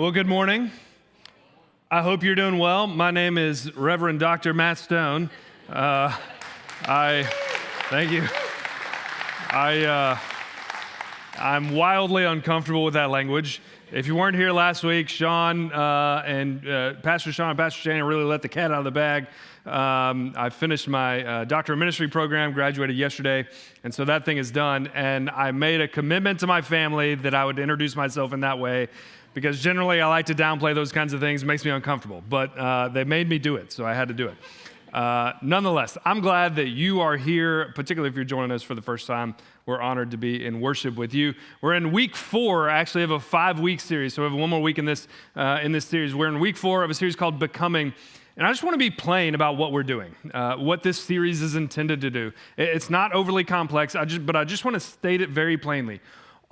Well, good morning. I hope you're doing well. My name is Reverend Dr. Matt Stone. Thank you. I'm wildly uncomfortable with that language. If you weren't here last week, Sean and Pastor Sean and Pastor Shannon really let the cat out of the bag. I finished my Doctor of Ministry program, graduated yesterday, and so that thing is done. And I made a commitment to my family that I would introduce myself in that way, because generally I like to downplay those kinds of things. It makes me uncomfortable, but they made me do it, so I had to do it. Nonetheless, I'm glad that you are here, particularly if you're joining us for the first time. We're honored to be in worship with you. We're in week 4, actually, of a 5-week series, so we have one more week in this series. We're in week 4 of a series called Becoming, and I just want to be plain about what we're doing, what this series is intended to do. It's not overly complex, but I just want to state it very plainly.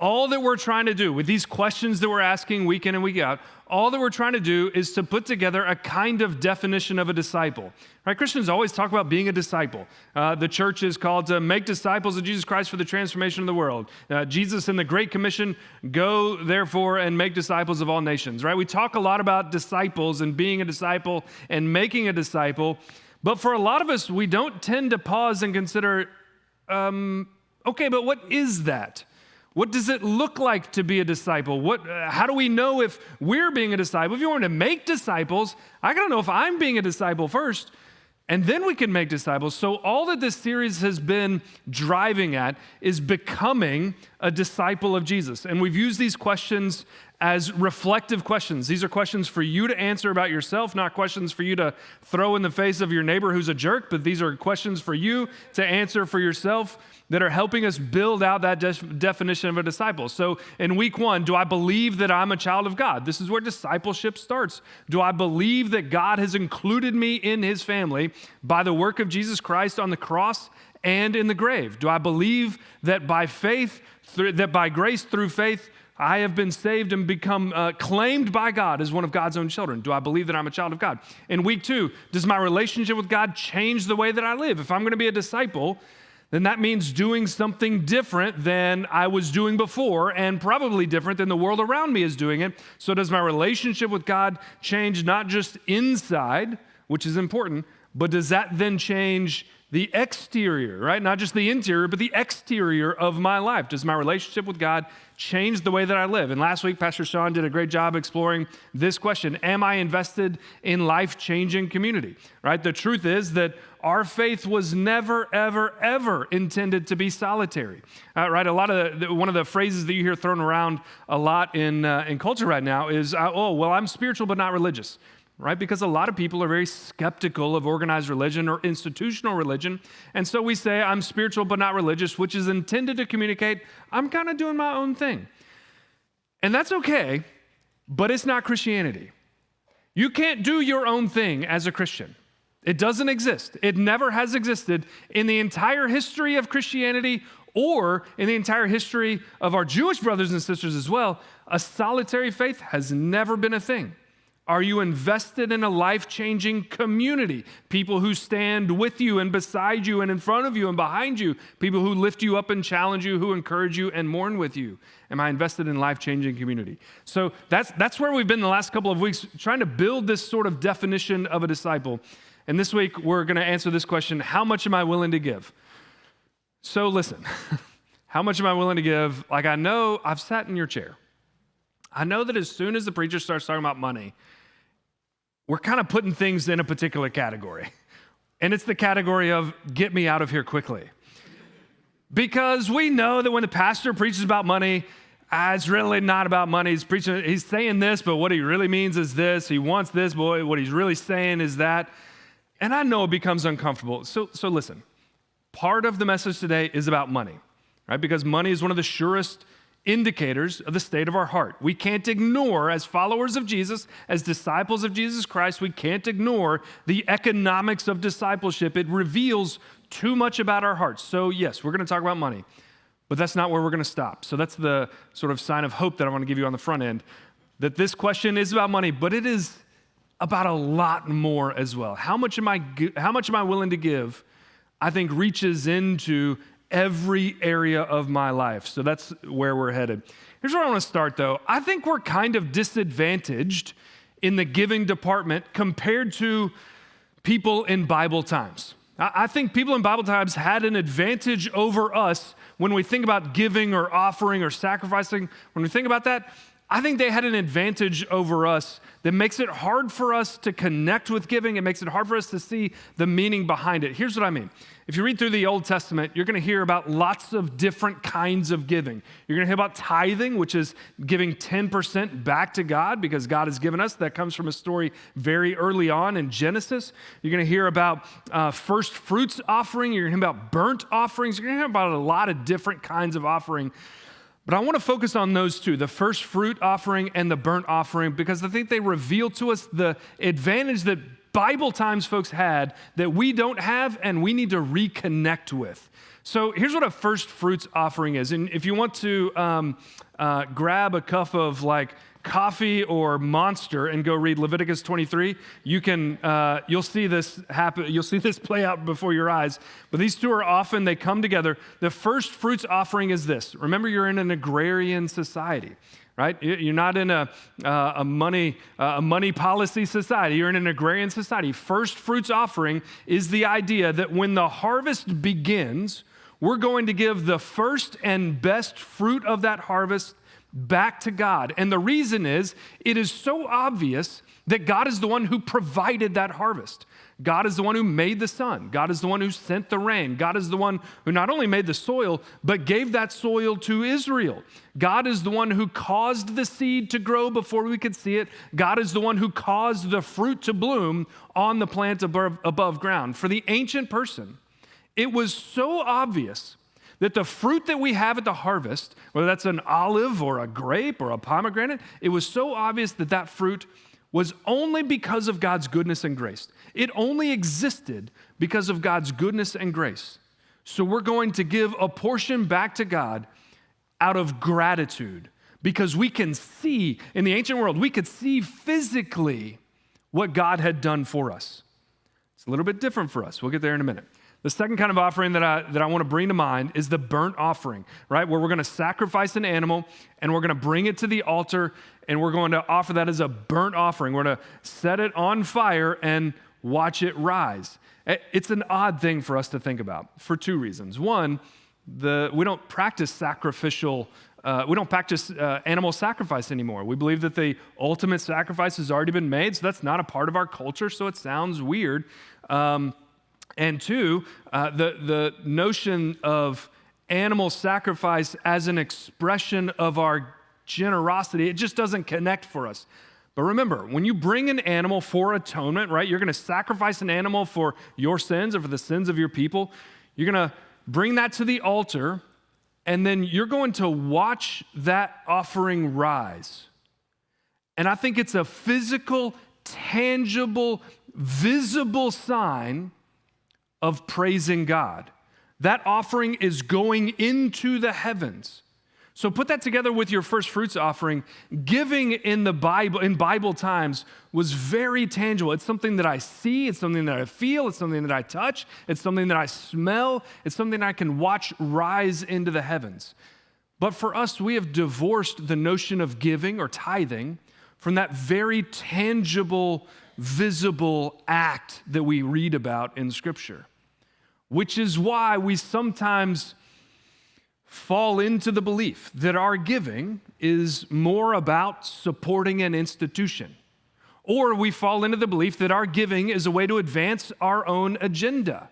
All that we're trying to do with these questions that we're asking week in and week out, all that we're trying to do is to put together a kind of definition of a disciple. Right? Christians always talk about being a disciple. The church is called to make disciples of Jesus Christ for the transformation of the world. Jesus in the Great Commission, go therefore and make disciples of all nations. Right? We talk a lot about disciples and being a disciple and making a disciple, but for a lot of us, we don't tend to pause and consider, okay, but what is that? What does it look like to be a disciple? How do we know if we're being a disciple? If you want to make disciples, I got to know if I'm being a disciple first, and then we can make disciples. So all that this series has been driving at is becoming a disciple of Jesus. And we've used these questions as reflective questions. These are questions for you to answer about yourself, not questions for you to throw in the face of your neighbor who's a jerk, but these are questions for you to answer for yourself that are helping us build out that definition of a disciple. So in week 1, do I believe that I'm a child of God? This is where discipleship starts. Do I believe that God has included me in his family by the work of Jesus Christ on the cross and in the grave? Do I believe that by faith, that by grace through faith, I have been saved and become claimed by God as one of God's own children? Do I believe that I'm a child of God? In week 2, does my relationship with God change the way that I live? If I'm going to be a disciple, then that means doing something different than I was doing before, and probably different than the world around me is doing it. So does my relationship with God change not just inside, which is important, but does that then change the exterior, right? Not just the interior, but the exterior of my life. Does my relationship with God change the way that I live? And last week, Pastor Sean did a great job exploring this question. Am I invested in life-changing community, right? The truth is that our faith was never, ever, ever intended to be solitary, right? One of the phrases that you hear thrown around a lot in culture right now is, I'm spiritual but not religious. Right? Because a lot of people are very skeptical of organized religion or institutional religion. And so we say, I'm spiritual but not religious, which is intended to communicate, I'm kind of doing my own thing. And that's okay, but it's not Christianity. You can't do your own thing as a Christian. It doesn't exist. It never has existed in the entire history of Christianity or in the entire history of our Jewish brothers and sisters as well. A solitary faith has never been a thing. Are you invested in a life-changing community? People who stand with you and beside you and in front of you and behind you. People who lift you up and challenge you, who encourage you and mourn with you. Am I invested in life-changing community? So that's where we've been the last couple of weeks, trying to build this sort of definition of a disciple. And this week, we're going to answer this question, how much am I willing to give? So listen, how much am I willing to give? Like, I know I've sat in your chair. I know that as soon as the preacher starts talking about money, we're kind of putting things in a particular category. And it's the category of get me out of here quickly. Because we know that when the pastor preaches about money, it's really not about money. He's saying this, but what he really means is this. He wants this, but what he's really saying is that. And I know it becomes uncomfortable. So listen, part of the message today is about money, right? Because money is one of the surest indicators of the state of our heart. We can't ignore, as followers of Jesus, as disciples of Jesus Christ, we can't ignore the economics of discipleship. It reveals too much about our hearts. So yes, we're going to talk about money, but that's not where we're going to stop. So that's the sort of sign of hope that I want to give you on the front end, that this question is about money, but it is about a lot more as well. How much am I willing to give, I think reaches into every area of my life. So that's where we're headed. Here's where I want to start, though. I think we're kind of disadvantaged in the giving department compared to people in Bible times. I think people in Bible times had an advantage over us when we think about giving or offering or sacrificing. When we think about that, I think they had an advantage over us that makes it hard for us to connect with giving. It makes it hard for us to see the meaning behind it. Here's what I mean. If you read through the Old Testament, you're going to hear about lots of different kinds of giving. You're going to hear about tithing, which is giving 10% back to God because God has given us. That comes from a story very early on in Genesis. You're going to hear about first fruits offering. You're going to hear about burnt offerings. You're going to hear about a lot of different kinds of offering. But I want to focus on those two, the first fruit offering and the burnt offering, because I think they reveal to us the advantage that Bible times folks had that we don't have and we need to reconnect with. So here's what a first fruits offering is. And if you want to grab a cup of like coffee or Monster and go read Leviticus 23, you'll see this happen. You'll see this play out before your eyes. But these two they come together. The first fruits offering is this. Remember, you're in an agrarian society, right? You're not in a money policy society. You're in an agrarian society. First fruits offering is the idea that when the harvest begins, we're going to give the first and best fruit of that harvest back to God. And the reason is, it is so obvious that God is the one who provided that harvest. God is the one who made the sun. God is the one who sent the rain. God is the one who not only made the soil, but gave that soil to Israel. God is the one who caused the seed to grow before we could see it. God is the one who caused the fruit to bloom on the plant above ground. For the ancient person, it was so obvious that the fruit that we have at the harvest, whether that's an olive or a grape or a pomegranate, it was so obvious that that fruit was only because of God's goodness and grace. It only existed because of God's goodness and grace. So we're going to give a portion back to God out of gratitude because we can see, in the ancient world, we could see physically what God had done for us. It's a little bit different for us. We'll get there in a minute. The second kind of offering that I want to bring to mind is the burnt offering, right? Where we're going to sacrifice an animal and we're going to bring it to the altar and we're going to offer that as a burnt offering. We're going to set it on fire and watch it rise. It's an odd thing for us to think about for two reasons. One, we don't practice animal sacrifice anymore. We believe that the ultimate sacrifice has already been made, so that's not a part of our culture, so it sounds weird. And two, the notion of animal sacrifice as an expression of our generosity, it just doesn't connect for us. But remember, when you bring an animal for atonement, right, you're going to sacrifice an animal for your sins or for the sins of your people. You're going to bring that to the altar, and then you're going to watch that offering rise. And I think it's a physical, tangible, visible sign of praising God. That offering is going into the heavens. So put that together with your first fruits offering. Giving in the Bible, in Bible times, was very tangible. It's something that I see, it's something that I feel, it's something that I touch, it's something that I smell, it's something I can watch rise into the heavens. But for us, we have divorced the notion of giving or tithing from that very tangible, visible act that we read about in Scripture, which is why we sometimes fall into the belief that our giving is more about supporting an institution, or we fall into the belief that our giving is a way to advance our own agenda,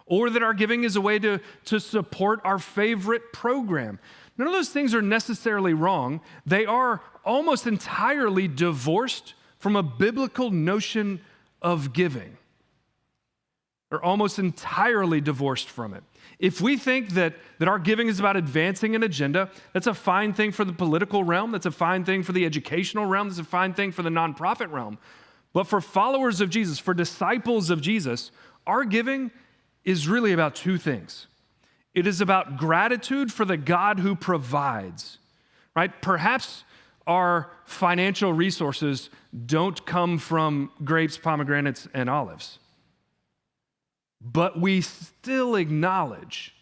or that our giving is a way to support our favorite program. None of those things are necessarily wrong. They are almost entirely divorced from a biblical notion of giving. They're almost entirely divorced from it. If we think that our giving is about advancing an agenda, that's a fine thing for the political realm, that's a fine thing for the educational realm, that's a fine thing for the nonprofit realm. But for followers of Jesus, for disciples of Jesus, our giving is really about two things. It is about gratitude for the God who provides, right? Perhaps our financial resources don't come from grapes, pomegranates, and olives. But we still acknowledge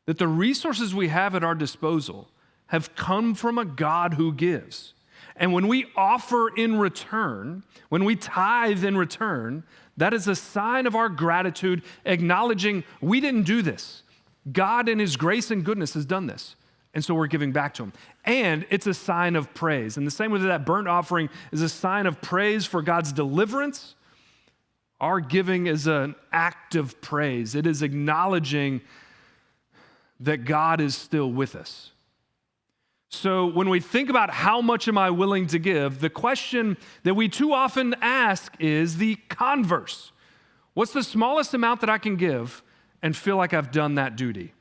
that the resources we have at our disposal have come from a God who gives. And when we offer in return, when we tithe in return, that is a sign of our gratitude, acknowledging we didn't do this. God in his grace and goodness has done this. And so we're giving back to him. And it's a sign of praise. And the same way that burnt offering is a sign of praise for God's deliverance, our giving is an act of praise. It is acknowledging that God is still with us. So when we think about how much am I willing to give, the question that we too often ask is the converse. What's the smallest amount that I can give and feel like I've done that duty?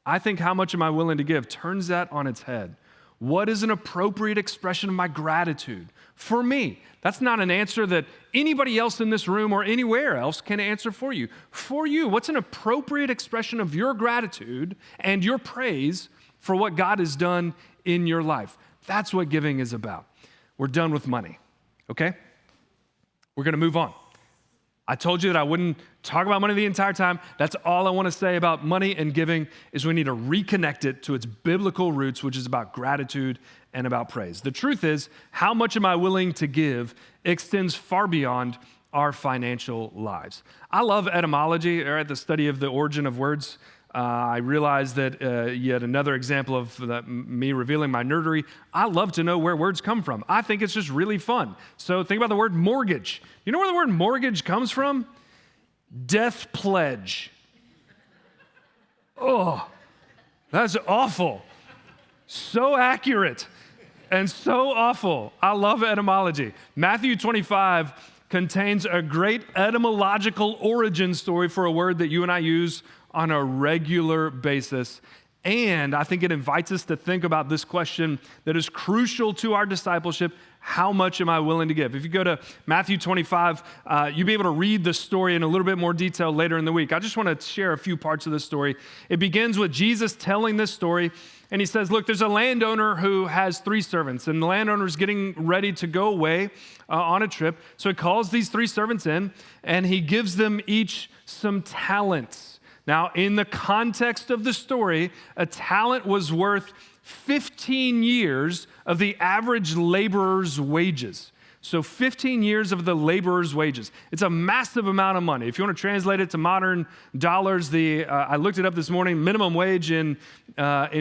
I think how much am I willing to give turns that on its head. What is an appropriate expression of my gratitude? For me, that's not an answer that anybody else in this room or anywhere else can answer for you. For you, what's an appropriate expression of your gratitude and your praise for what God has done in your life? That's what giving is about. We're done with money, okay? We're going to move on. I told you that I wouldn't talk about money the entire time. That's all I want to say about money and giving is we need to reconnect it to its biblical roots, which is about gratitude and about praise. The truth is, how much am I willing to give extends far beyond our financial lives. I love etymology, or the study of the origin of words. I realize that yet another example of me revealing my nerdery. I love to know where words come from. I think it's just really fun. So think about the word mortgage. You know where the word mortgage comes from? Death pledge. Oh, that's awful. So accurate and so awful. I love etymology. Matthew 25 contains a great etymological origin story for a word that you and I use on a regular basis. And I think it invites us to think about this question that is crucial to our discipleship. How much am I willing to give? If you go to Matthew 25, you'll be able to read the story in a little bit more detail later in the week. I just want to share a few parts of this story. It begins with Jesus telling this story, and he says, look, there's a landowner who has 3 servants, and the landowner is getting ready to go away on a trip. So he calls these 3 servants in, and he gives them each some talents. Now, in the context of the story, a talent was worth 15 years of the average laborer's wages. So 15 years of the laborer's wages. It's a massive amount of money. If you want to translate it to modern dollars, I looked it up this morning. Minimum wage in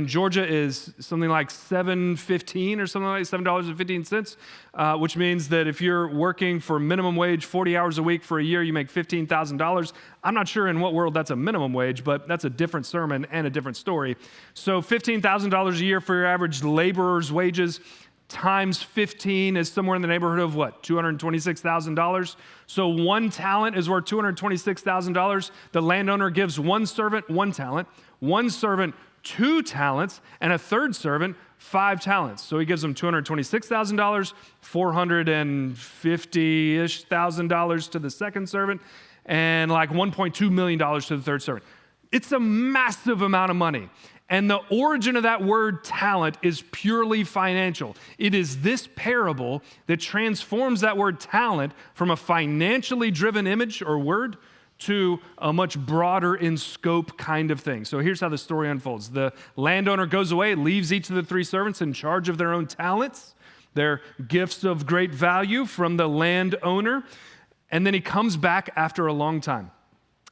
Georgia is something like $7.15 or something like $7.15, which means that if you're working for minimum wage 40 hours a week for a year, you make $15,000. I'm not sure in what world that's a minimum wage, but that's a different sermon and a different story. So $15,000 a year for your average laborer's wages times 15 is somewhere in the neighborhood of what? $226,000. So 1 talent is worth $226,000. The landowner gives 1 servant 1 talent, 1 servant 2 talents, and a 3rd servant 5 talents. So he gives them $226,000, $450-ish thousand to the 2nd servant, and like $1.2 million to the 3rd servant. It's a massive amount of money. And the origin of that word talent is purely financial. It is this parable that transforms that word talent from a financially driven image or word to a much broader in scope kind of thing. So here's how the story unfolds. The landowner goes away, leaves each of the 3 servants in charge of their own talents, their gifts of great value from the landowner, and then he comes back after a long time.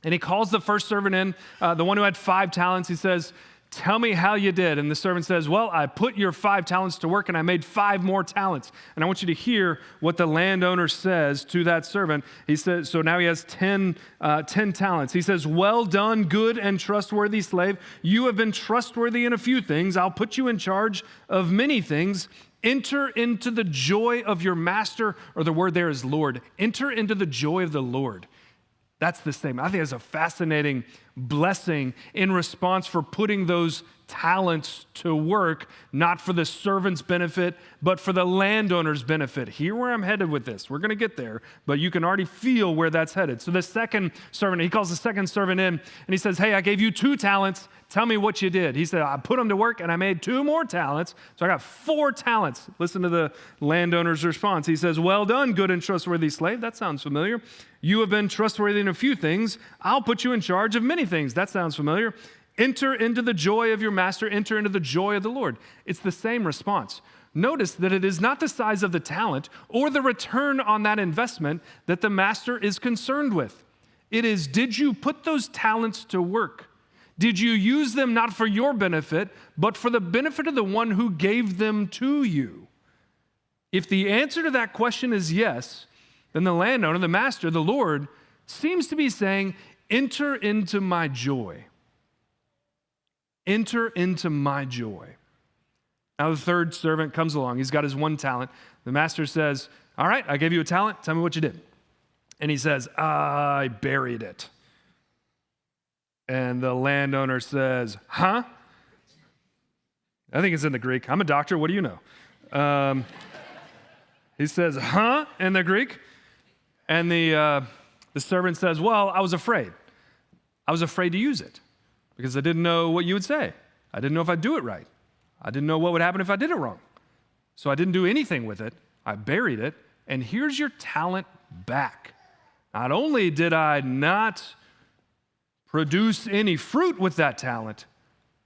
And he calls the first servant in, the one who had 5 talents. He says, tell me how you did. And the servant says, well, I put your 5 talents to work and I made 5 more talents. And I want you to hear what the landowner says to that servant. He says, so now he has 10 talents. He says, well done, good and trustworthy slave. You have been trustworthy in a few things. I'll put you in charge of many things. Enter into the joy of your master, or the word there is Lord. Enter into the joy of the Lord. That's the statement. I think it's a fascinating blessing in response for putting those talents to work, not for the servant's benefit, but for the landowner's benefit. Hear where I'm headed with this. We're going to get there, but you can already feel where that's headed. So the second servant, he calls the second servant in, and he says, hey, I gave you 2 talents. Tell me what you did. He said, I put them to work, and I made 2 more talents, so I got 4 talents. Listen to the landowner's response. He says, well done, good and trustworthy slave. That sounds familiar. You have been trustworthy in a few things. I'll put you in charge of many things. That sounds familiar. Enter into the joy of your master, enter into the joy of the Lord. It's the same response. Notice that it is not the size of the talent or the return on that investment that the master is concerned with. It is, did you put those talents to work? Did you use them not for your benefit, but for the benefit of the one who gave them to you? If the answer to that question is yes, then the landowner, the master, the Lord, seems to be saying, enter into my joy. Enter into my joy. Now the third servant comes along. He's got his one talent. The master says, all right, I gave you a talent. Tell me what you did. And he says, I buried it. And the landowner says, huh? I think it's in the Greek. I'm a doctor. What do you know? He says, huh, in the Greek. And the servant says, well, I was afraid. I was afraid to use it because I didn't know what you would say. I didn't know if I'd do it right. I didn't know what would happen if I did it wrong. So I didn't do anything with it. I buried it. And here's your talent back. Not only did I not produce any fruit with that talent,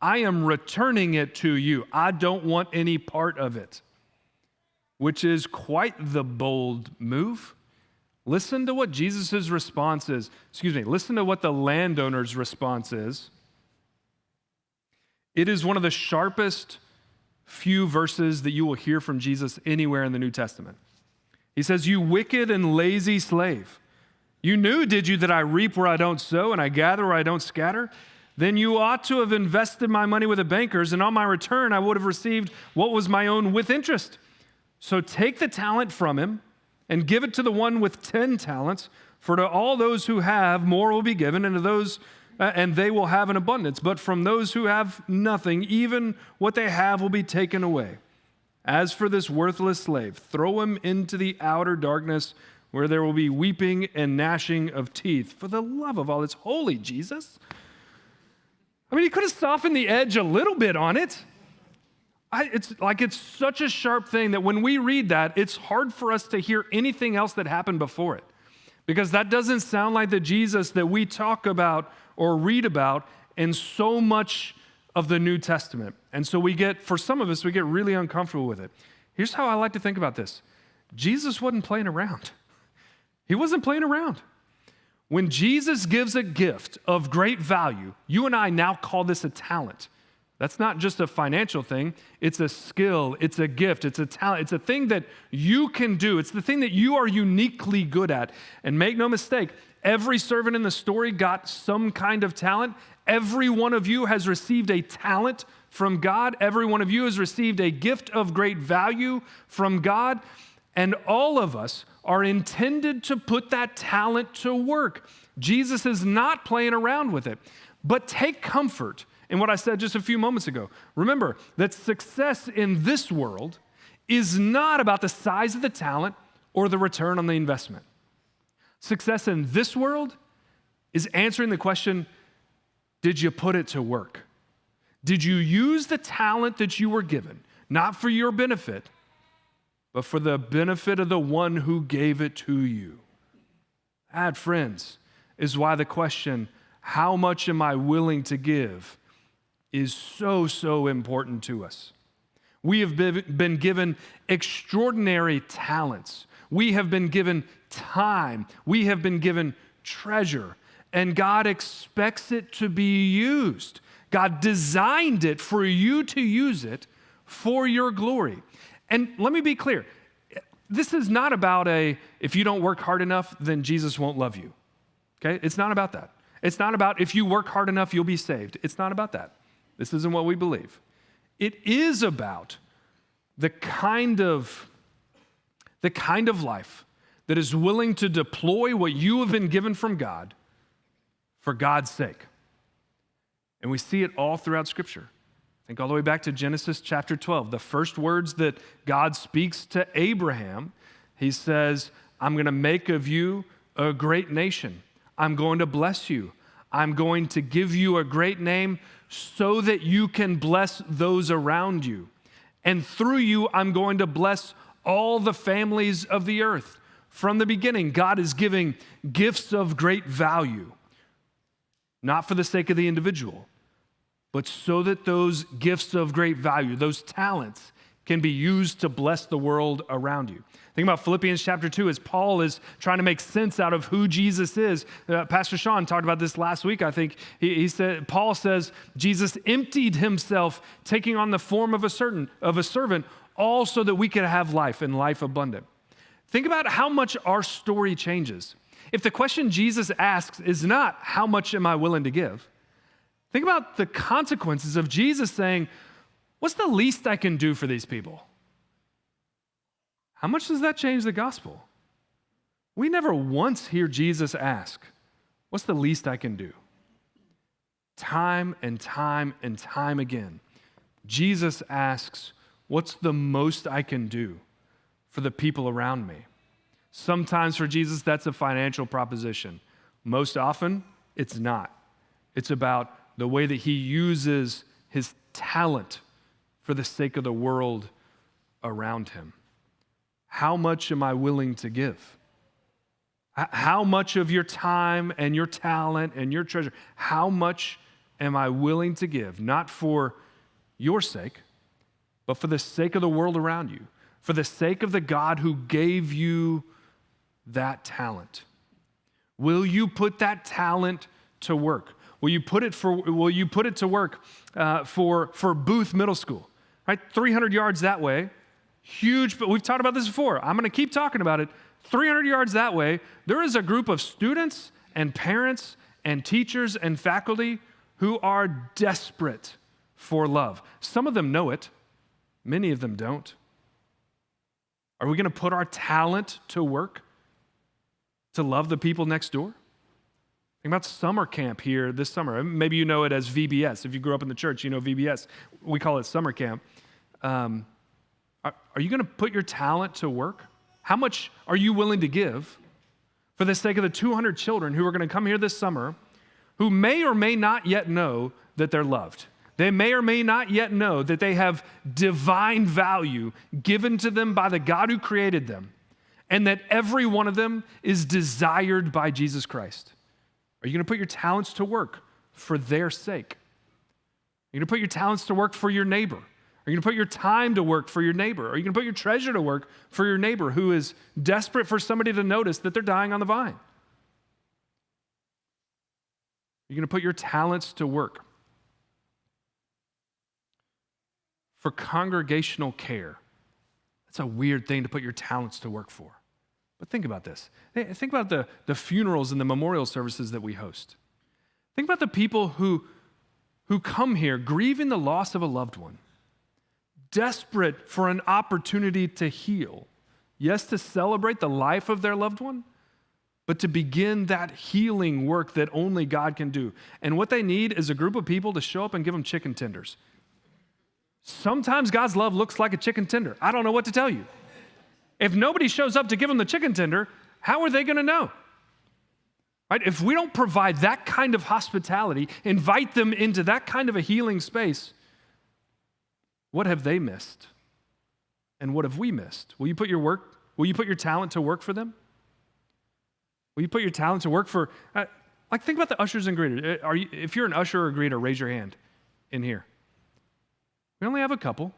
I am returning it to you. I don't want any part of it, which is quite the bold move. Listen to what Jesus' response is. Listen to what the landowner's response is. It is one of the sharpest few verses that you will hear from Jesus anywhere in the New Testament. He says, you wicked and lazy slave. You knew, did you, that I reap where I don't sow and I gather where I don't scatter? Then you ought to have invested my money with the bankers, and on my return I would have received what was my own with interest. So take the talent from him and give it to the one with 10 talents, for to all those who have, more will be given, and to those and they will have an abundance. But from those who have nothing, even what they have will be taken away. As for this worthless slave, throw him into the outer darkness, where there will be weeping and gnashing of teeth. For the love of all that's holy, Jesus. I mean, he could have softened the edge a little bit on it. It's such a sharp thing that when we read that, it's hard for us to hear anything else that happened before it. Because that doesn't sound like the Jesus that we talk about or read about in so much of the New Testament. And so for some of us, we get really uncomfortable with it. Here's how I like to think about this. Jesus wasn't playing around. He wasn't playing around. When Jesus gives a gift of great value, you and I now call this a talent. That's not just a financial thing. It's a skill. It's a gift. It's a talent. It's a thing that you can do. It's the thing that you are uniquely good at. And make no mistake, every servant in the story got some kind of talent. Every one of you has received a talent from God. Every one of you has received a gift of great value from God. And all of us are intended to put that talent to work. Jesus is not playing around with it. But take comfort in what I said just a few moments ago. Remember that success in this world is not about the size of the talent or the return on the investment. Success in this world is answering the question, did you put it to work? Did you use the talent that you were given, not for your benefit, but for the benefit of the one who gave it to you? That, friends, is why the question, how much am I willing to give, is so, so important to us. We have been given extraordinary talents. We have been given time. We have been given treasure. And God expects it to be used. God designed it for you to use it for your glory. And let me be clear. This is not about if you don't work hard enough, then Jesus won't love you. Okay? It's not about that. It's not about if you work hard enough, you'll be saved. It's not about that. This isn't what we believe. It is about the kind of life that is willing to deploy what you have been given from God for God's sake. And we see it all throughout Scripture. Think all the way back to Genesis chapter 12. The first words that God speaks to Abraham, he says, I'm going to make of you a great nation. I'm going to bless you. I'm going to give you a great name so that you can bless those around you. And through you, I'm going to bless all the families of the earth. From the beginning, God is giving gifts of great value, not for the sake of the individual, but so that those gifts of great value, those talents, can be used to bless the world around you. Think about Philippians chapter 2 as Paul is trying to make sense out of who Jesus is. Pastor Sean talked about this last week, I think. Paul says, Jesus emptied himself, taking on the form of a servant, all so that we could have life and life abundant. Think about how much our story changes. If the question Jesus asks is not, how much am I willing to give? Think about the consequences of Jesus saying, what's the least I can do for these people? How much does that change the gospel? We never once hear Jesus ask, what's the least I can do? Time and time and time again, Jesus asks, what's the most I can do for the people around me? Sometimes for Jesus, that's a financial proposition. Most often, it's not. It's about the way that he uses his talent for the sake of the world around him. How much am I willing to give? How much of your time and your talent and your treasure, how much am I willing to give? Not for your sake, but for the sake of the world around you, for the sake of the God who gave you that talent. Will you put that talent to work? Will you put it to work for Booth Middle School? Right, 300 yards that way, huge. But we've talked about this before. I'm going to keep talking about it. 300 yards that way, there is a group of students and parents and teachers and faculty who are desperate for love. Some of them know it. Many of them don't. Are we going to put our talent to work to love the people next door? Think about summer camp here this summer. Maybe you know it as VBS. If you grew up in the church, you know VBS. We call it summer camp. Are you going to put your talent to work? How much are you willing to give for the sake of the 200 children who are going to come here this summer who may or may not yet know that they're loved? They may or may not yet know that they have divine value given to them by the God who created them, and that every one of them is desired by Jesus Christ. Are you going to put your talents to work for their sake? Are you going to put your talents to work for your neighbor? Are you going to put your time to work for your neighbor? Are you going to put your treasure to work for your neighbor who is desperate for somebody to notice that they're dying on the vine? Are you going to put your talents to work for congregational care? That's a weird thing to put your talents to work for. But think about this. Think about the funerals and the memorial services that we host. Think about the people who come here grieving the loss of a loved one, desperate for an opportunity to heal. Yes, to celebrate the life of their loved one, but to begin that healing work that only God can do. And what they need is a group of people to show up and give them chicken tenders. Sometimes God's love looks like a chicken tender. I don't know what to tell you. If nobody shows up to give them the chicken tender, how are they going to know? Right? If we don't provide that kind of hospitality, invite them into that kind of a healing space, what have they missed? And what have we missed? Will you put your talent to work for them? Will you put your talent to work for, think about the ushers and greeters. If you're an usher or greeter, raise your hand in here. We only have a couple.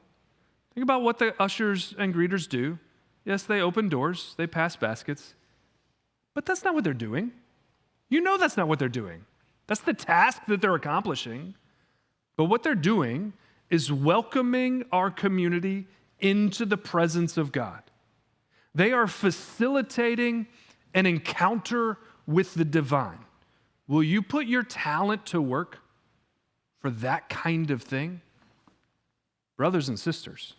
Think about what the ushers and greeters do. Yes, they open doors, they pass baskets, but that's not what they're doing. You know that's not what they're doing. That's the task that they're accomplishing. But what they're doing is welcoming our community into the presence of God. They are facilitating an encounter with the divine. Will you put your talent to work for that kind of thing? Brothers and sisters,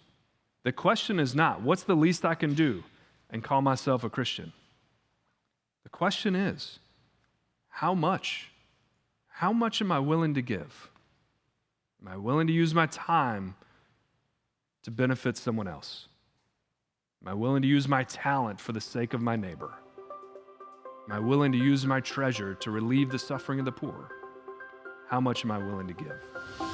the question is not, what's the least I can do and call myself a Christian? The question is, how much? How much am I willing to give? Am I willing to use my time to benefit someone else? Am I willing to use my talent for the sake of my neighbor? Am I willing to use my treasure to relieve the suffering of the poor? How much am I willing to give?